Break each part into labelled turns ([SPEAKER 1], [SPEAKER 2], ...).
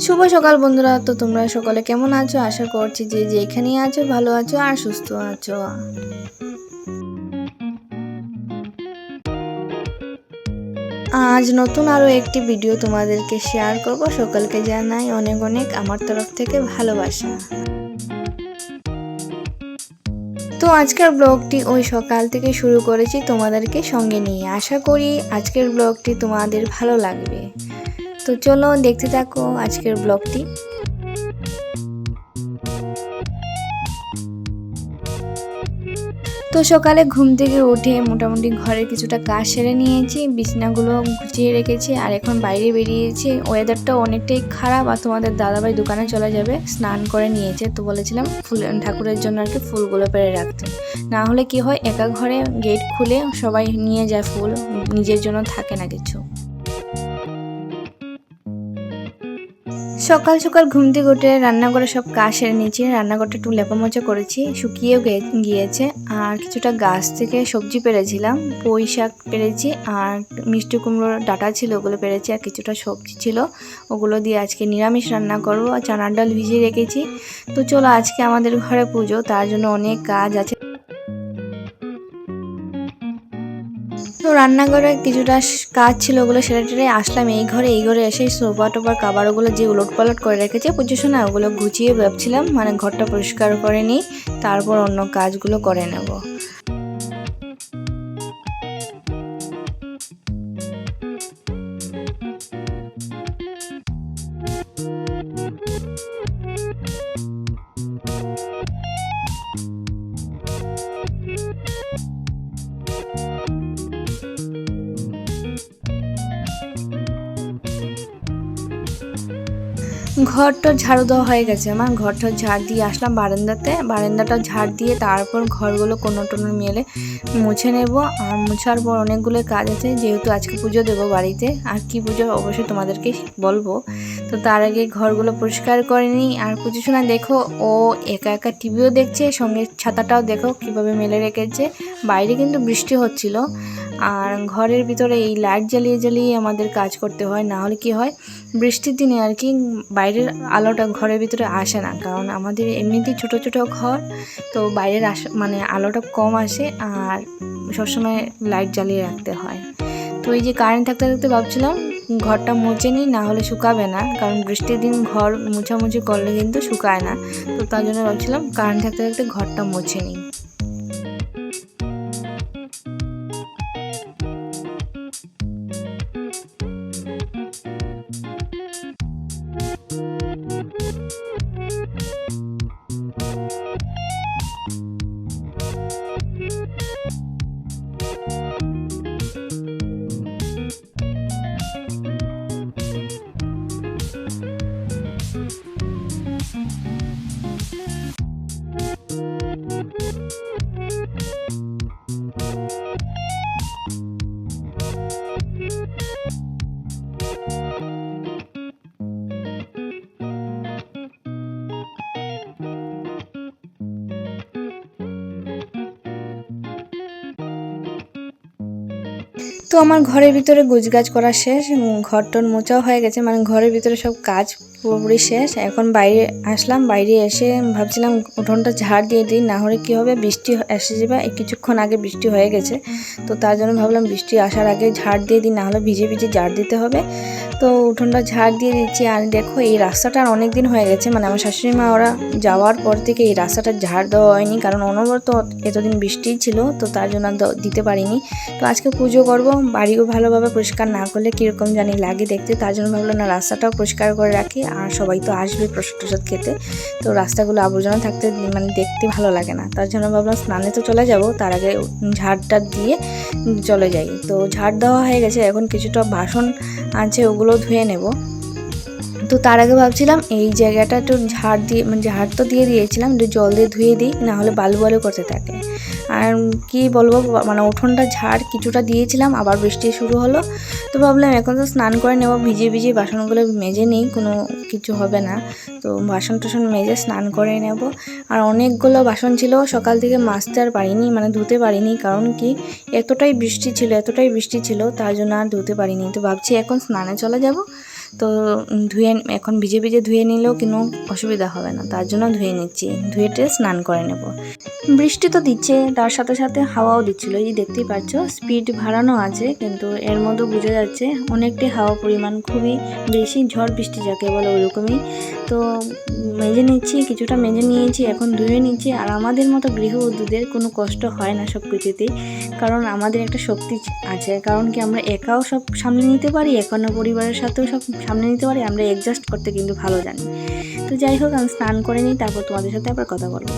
[SPEAKER 1] শুভ সকাল বন্ধুরা। তো তোমরা সকলে কেমন আছো? আশা করছি যে যেখানেই আছো ভালো আছো আর সুস্থ আছো। আজ নতুন আরও একটি ভিডিও তোমাদেরকে শেয়ার করব। সকলকে জানাই অনেক অনেক আমার তরফ থেকে ভালোবাসা। তো আজকের ব্লগটি ওই সকাল থেকে শুরু করেছি তোমাদেরকে সঙ্গে নিয়ে। আশা করি আজকের ব্লগটি তোমাদের ভালো লাগবে। তো চলো দেখতে থাকো আজকের ব্লগটি। তো সকালে ঘুম থেকে উঠে মোটামুটি ঘরের কিছুটা কাজ সেরে নিয়েছি, বিছানাগুলো গুছিয়ে রেখেছি আর এখন বাইরে বেরিয়েছি। ওয়েদারটা অনেকটাই খারাপ আর তোমাদের দাদাভাই দোকানে চলে যাবে, স্নান করে নিয়েছে। তো বলেছিলাম ফুল ঠাকুরের জন্য আর কি ফুলগুলো পেরে রাখতে, না হলে কি হয় একা ঘরে গেট খুলে সবাই নিয়ে যায় ফুল, নিজের জন্য থাকে না কিছু। সকাল সকাল ঘুম থেকে উঠে রান্নাঘরে সব কাজ সেরে নিয়েছি। রান্নাঘরটা একটু লেপামোচা করেছি, শুকিয়েও গিয়েছে। আর কিছুটা গাছ থেকে সবজি পেরেছিলাম, পুঁই শাক পেরেছি আর মিষ্টি কুমড়োর ডাঁটা ছিল ওগুলো পেরেছি, আর কিছুটা সবজি ছিল ওগুলো দিয়ে আজকে নিরামিষ রান্না করবো। আর চানার ডাল ভিজিয়ে রেখেছি। তো চলো আজকে আমাদের ঘরে পুজো, তার জন্য অনেক কাজ আছে। তো রান্নাঘরে কিছুটা কাজ ছিল, ওগুলো সেরে টেরে আসলাম এই ঘরে এসে সোফা টোফার কাবার ওগুলো যে উলট পালট করে রেখেছে পুজোর সময় ওগুলো গুছিয়ে ভাবছিলাম মানে ঘরটা পরিষ্কার করে নিই, তারপর অন্য কাজগুলো করে নেব। ঘরটা ঝাড়ু দেওয়া হয়ে গেছে আমার, ঘরটা ঝাড় দিয়ে আসলাম বারান্দাটা ঝাড় দিয়ে তারপর ঘরগুলো কোনো টোনো মেলে মুছে নেব। আর মুছার পর অনেকগুলো কাজ আছে, যেহেতু আজকে পুজো দেবো বাড়িতে, আর কি পুজো অবশ্যই তোমাদেরকে বলবো। তো তার আগে ঘরগুলো পরিষ্কার করে নিই। আর পুজো সময় দেখো ও একা একা টিভিও দেখছে, সঙ্গে ছাতাটাও দেখো কিভাবে মেলে রেখেছে। বাইরে কিন্তু বৃষ্টি হচ্ছিল, আর ঘরের ভিতরে এই লাইট জ্বালিয়ে জ্বালিয়ে আমাদের কাজ করতে হয়, না হলে কি হয় বৃষ্টির দিনে আর কি বাইরের আলোটা ঘরের ভিতরে আসে না, কারণ আমাদের এমনিতেই ছোট ছোট ঘর, তো বাইরের মানে আলোটা কম আসে আর সবসময় লাইট জ্বালিয়ে রাখতে হয়। তো এই যে কারেন্ট থাকতে থাকতে ভাবছিলাম ঘরটা মুছে নিই, না হলে শুকাবে না, কারণ বৃষ্টির দিন ঘর মুছামুছি করলে কিন্তু শুকায় না। তো তার জন্য ভাবছিলাম কারেন্ট থাকতে থাকতে ঘরটা মুছে নিই। তো আমার ঘরের ভিতরে গুছগাছ করা শেষ, ঘরটর মোচাও হয়ে গেছে, মানে ঘরের ভিতরে সব কাজ পুরোপুরি শেষ। এখন বাইরে আসলাম, বাইরে এসে ভাবছিলাম উঠোনটা ঝাড় দিয়ে দিই, না হলে কী হবে বৃষ্টি এসে যাবে। কিছুক্ষণ আগে বৃষ্টি হয়ে গেছে, তো তার জন্য ভাবলাম বৃষ্টি আসার আগে ঝাড় দিয়ে দিই, না হলে ভিজে ভিজে ঝাড় দিতে হবে। তো উঠোনটা ঝাড় দিয়ে দিচ্ছি। আর দেখো এই রাস্তাটা অনেক দিন হয়ে গেছে, মানে আমার শাশুড়ি মা ওরা যাওয়ার পর থেকে এই রাস্তাটা ঝাড় দেওয়া হয়নি, কারণ অনবরত এতদিন বৃষ্টিই ছিল, তো তার জন্য দিতে পারিনি। তো আজকে পুজো করব, বাড়িও ভালোভাবে পরিষ্কার না করলে কীরকম জানি লাগে দেখতে, তার জন্য ভাবলাম না রাস্তাটাও পরিষ্কার করে রাখি। আর সবাই তো আসবে প্রসাদ টসাদ খেতে, তো রাস্তাগুলো আবর্জনা থাকতে মানে দেখতে ভালো লাগে না, তার জন্য ভাবলাম স্নানে তো চলে যাব, তার আগে ঝাড়টা দিয়ে চলে যাই। তো ঝাড় দেওয়া হয়ে গেছে, এখন কিছুটা বাসন আছে ওগুলো ধুয়ে নেব। তো তার আগে ভাবছিলাম এই জায়গাটা একটু ঝাড় দিয়ে, মানে ঝাড় তো দিয়ে দিয়েছিলাম, একটু জল দিয়ে ধুয়ে দিই, না হলে বালু বালু করতে থাকে। আর কি বলবো, মানে উঠোনটা ঝাড় কিছুটা দিয়েছিলাম, আবার বৃষ্টি শুরু হলো। তো ভাবলাম এখন তো স্নান করে নেব, ভিজে ভিজে বাসনগুলো মেজে নিই, কোনো কিছু হবে না। তো বাসন টাসন মেজে স্নান করে নেব। আর অনেকগুলো বাসন ছিল, সকাল থেকে মাজতে আর পারিনি, মানে ধুতে পারিনি, কারণ কি এতটাই বৃষ্টি ছিল তার জন্য আর ধুতে পারিনি। তো ভাবছি এখন স্নানে চলে যাব, তো ধুয়ে এখন ভিজে ভিজে ধুয়ে নিলেও কোনো অসুবিধা হবে না, তার জন্য ধুয়ে নিচ্ছি। ধুয়েটে স্নান করে নেব। বৃষ্টি তো দিচ্ছে, তার সাথে সাথে হাওয়াও দিচ্ছিলো, এই দেখতেই পাচ্ছ স্পিড বাড়ানো আছে, কিন্তু এর মধ্যে বোঝা যাচ্ছে অনেকটাই হাওয়া পরিমাণ খুবই বেশি, ঝড় বৃষ্টি যাকে বলে ওইরকমই। তো মেজে নিচ্ছি, কিছুটা মেজে নিয়েছি, এখন ধুয়ে নিচ্ছি। আর আমাদের মতো গৃহবধূদের কোনো কষ্ট হয় না সব কিছুতেই, কারণ আমাদের একটা শক্তি আছে, কারণ কি আমরা একাও সব সামলে নিতে পারি, এখনও পরিবারের সাথেও সব সামলে নিতে পারি, আমরা অ্যাডজাস্ট করতে কিন্তু ভালো জানি। তো যাই হোক, আমি স্নান করে নিই, তারপর তোমাদের সাথে আবার কথা বলবো।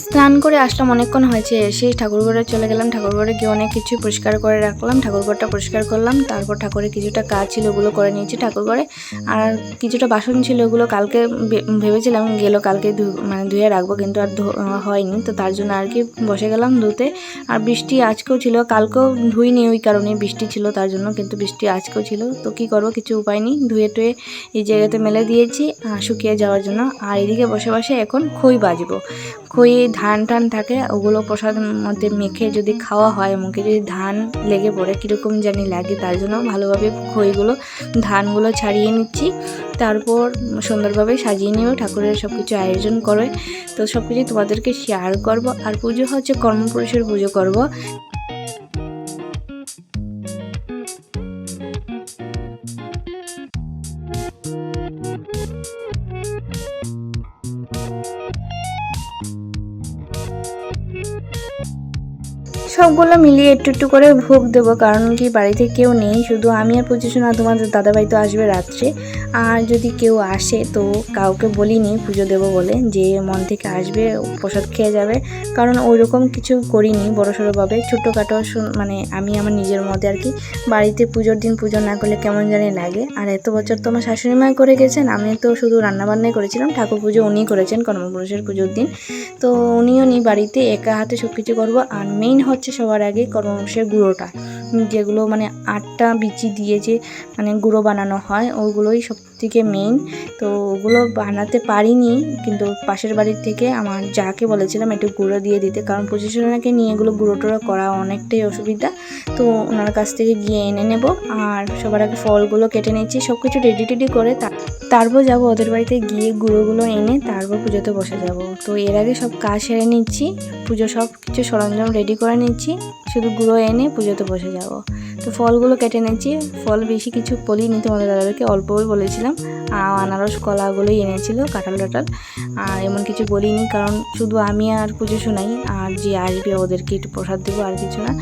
[SPEAKER 1] স্নান করে আসলাম, অনেকক্ষণ হয়েছে, এসে ঠাকুরঘরে চলে গেলাম। ঠাকুরঘরে গিয়ে অনেক কিছু পরিষ্কার করে রাখলাম, ঠাকুরঘরটা পরিষ্কার করলাম। তারপর ঠাকুরের কিছুটা কাজ ছিল ওগুলো করে নিয়েছি ঠাকুরঘরে। আর কিছুটা বাসন ছিল ওগুলো কালকে ভেবেছিলাম কালকে ধুয়ে রাখবো, কিন্তু আর হয়নি, তো তার জন্য আর কি বসে গেলাম ধুতে। আর বৃষ্টি আজকেও ছিল, কালকেও ধুইনি ওই কারণে, বৃষ্টি ছিল তার জন্য, কিন্তু বৃষ্টি আজকেও ছিল, তো কি করবো, কিছু উপায় নেই, ধুয়ে টুয়ে এই জায়গাতে মেলে দিয়েছি শুকিয়ে যাওয়ার জন্য। আর এদিকে বসে বসে এখন খই বাজবো। খই ধান টান থাকে, ওগুলো প্রসাদের মধ্যে মেখে যদি খাওয়া হয়, মুখে যদি ধান লেগে পড়ে কীরকম জানি লাগে, তার জন্য ভালোভাবে ধানগুলো ছাড়িয়ে নিচ্ছি। তারপর সুন্দরভাবে সাজিয়ে নেব, ঠাকুরের সব কিছু আয়োজন করে, তো সব কিছু তোমাদেরকে শেয়ার করব। আর পুজো হচ্ছে কর্মপুরুষের পুজো করব। সবগুলো মিলিয়ে একটু একটু করে ভোগ দেবো, কারণ কি বাড়িতে কেউ নেই, শুধু আমি আর পজিশন, আর তোমাদের দাদাভাই তো আসবে রাত্রে। আর যদি কেউ আসে তো কাউকে বলিনি পুজো দেবো বলে, যে মন থেকে আসবে প্রসাদ খেয়ে যাবে, কারণ ওই রকম কিছু করিনি বড়সড়ভাবে, ছোটোখাটো মানে আমি আমার নিজের মধ্যে আর কি। বাড়িতে পুজোর দিন পুজো না করলে কেমন জানি লাগে। আর এত বছর তো আমার শাশুড়ি মা করে গেছেন, আমি তো শুধু রান্নাবান্নাই করেছিলাম, ঠাকুর পুজো উনিই করেছেন কর্মপুরুষের পুজোর দিন। তো উনিও বাড়িতে একা হাতে সব কিছু করবো। আর মেইন হচ্ছে সবার আগে কর্মপুরুষের গুঁড়োটা, যেগুলো মানে আটটা বিচি দিয়ে যে মানে গুঁড়ো বানানো হয়, ওগুলোই সব থেকে মেইন। তো ওগুলো বানাতে পারিনি, কিন্তু পাশের বাড়ির থেকে আমার যাকে বলেছিলাম একটু গুঁড়ো দিয়ে দিতে, কারণ পজিশনাকে নিয়ে এগুলো গুঁড়ো টুড়ো করা অনেকটাই অসুবিধা। তো ওনার কাছ থেকে গিয়ে এনে নেব। আর সবার আগে ফলগুলো কেটে নিচ্ছি, সব কিছু রেডি টেডি করে তারপর যাব ওদের বাড়িতে, গিয়ে গুঁড়োগুলো এনে তারপর পুজোতে বসে যাব। তো এর আগে সব কাজ সেরে নিচ্ছি, পুজো সব কিছু সরঞ্জাম রেডি করে নিচ্ছি, শুধু গুঁড়ো এনে পুজোতে বসে যাব। তো ফলগুলো কেটে নিচ্ছি, ফল বেশি কিছু বলিনি তোমাদের দাদাদেরকে, অল্পই বলেছিলাম। আনারস কলাগুলোই এনেছিল, কাঁঠাল টাঠাল, আর এমন কিছু বলিনি, কারণ শুধু আমি আর পুজো শোনাই, আর যে আসবে ওদেরকে একটু প্রসাদ দেবো, আর কিছু না।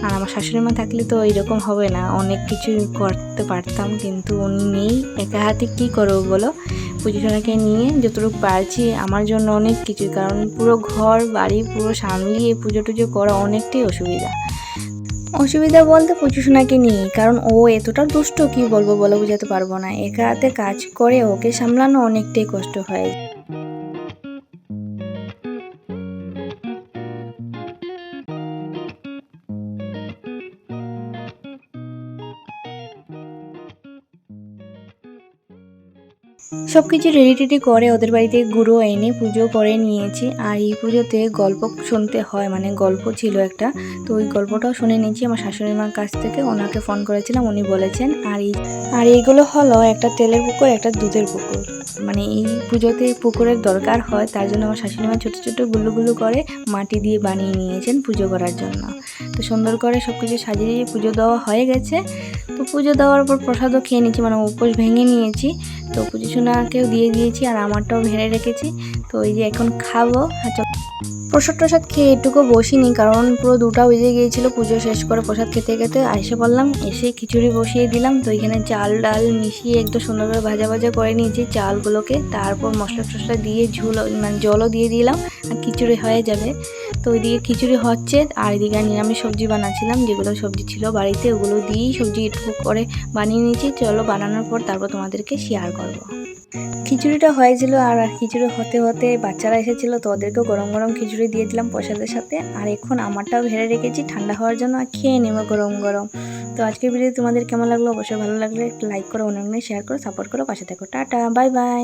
[SPEAKER 1] আর আমার শাশুড়ি মা থাকলে তো এরকম হবে না, অনেক কিছু করতে পারতাম, কিন্তু উনি নেই, একা হাতে কী করবো বলো। পুজোশোনাকে নিয়ে যতটুকু পারছি আমার জন্য অনেক কিছু, কারণ পুরো ঘর বাড়ি পুরো সামলিয়ে পুজো টুজো করা অনেকটাই অসুবিধা বলতে পুজোশোনাকে নিয়ে, কারণ ও এতটা দুষ্ট, কি বলবো বলে বোঝাতে পারবো না, একা হাতে কাজ করে ওকে সামলানো অনেকটাই কষ্ট হয়। সব কিছু রেডি টেডি করে ওদের বাড়িতে গুঁড়ো এনে পুজো করে নিয়েছি। আর এই পুজোতে গল্প শুনতে হয়, মানে গল্প ছিল একটা, তো ওই গল্পটাও শুনে নিয়েছি আমার শাশুড়ি মার কাছ থেকে, ওনাকে ফোন করেছিলাম, উনি বলেছেন। আর এইগুলো হলো একটা তেলের পুকুর, একটা দুধের পুকুর, মানে এই পুজোতে পুকুরের দরকার হয়, তার জন্য আমার শাশুড়ি মা ছোটো ছোটো গুলো করে মাটি দিয়ে বানিয়ে নিয়েছেন পুজো করার জন্য। তো সুন্দর করে সব কিছু সাজিয়ে পুজো দেওয়া হয়ে গেছে। তো পুজো দেওয়ার পর প্রসাদও খেয়ে নিয়েছি, মানে উপোস ভেঙে নিয়েছি, তো পুজোশোনাকেও দিয়ে দিয়েছি, আর আমারটাও ভেড়ে রেখেছি। তো এই যে এখন খাবো। প্রসাদ টসাদ খেয়ে একটুকু বসিনি, কারণ পুরো 2টা বেজে গিয়েছিলো পুজো শেষ করে প্রসাদ খেতে খেতে এসে পড়লাম, এসে খিচুড়ি বসিয়ে দিলাম। তো এখানে চাল ডাল মিশিয়ে একটু সুন্দরভাবে ভাজা ভাজা করে নিয়েছি চালগুলোকে, তারপর মশলা টশলা দিয়ে মানে জলও দিয়ে দিলাম, আর খিচুড়ি হয়ে যাবে। তো ওইদিকে খিচুড়ি হচ্ছে, আর এদিকে নিরামিষ সবজি বানাচ্ছিলাম, যেগুলো সবজি ছিল বাড়িতে ওগুলো দিয়েই সবজি একটু করে বানিয়ে নিয়েছি। চলো বানানোর পর তারপর তোমাদেরকে শেয়ার করবো। খিচুড়িটা হয়েছিল, আর খিচুড়ি হতে হতে বাচ্চারা এসেছিলো, তো ওদেরকেও গরম গরম খিচুড়ি দিয়ে দিলাম প্রসাদের সাথে। আর এখন আমারটাও ভেড়ে রেখেছি ঠান্ডা হওয়ার জন্য, আর খেয়ে নেবো গরম গরম। তো আজকের ভিডিও তোমাদের কেমন লাগলো অবশ্যই ভালো লাগলে একটা লাইক করো, অনেক শেয়ার করো, সাপোর্ট করো, পাশে থাকো। Tata, bye bye.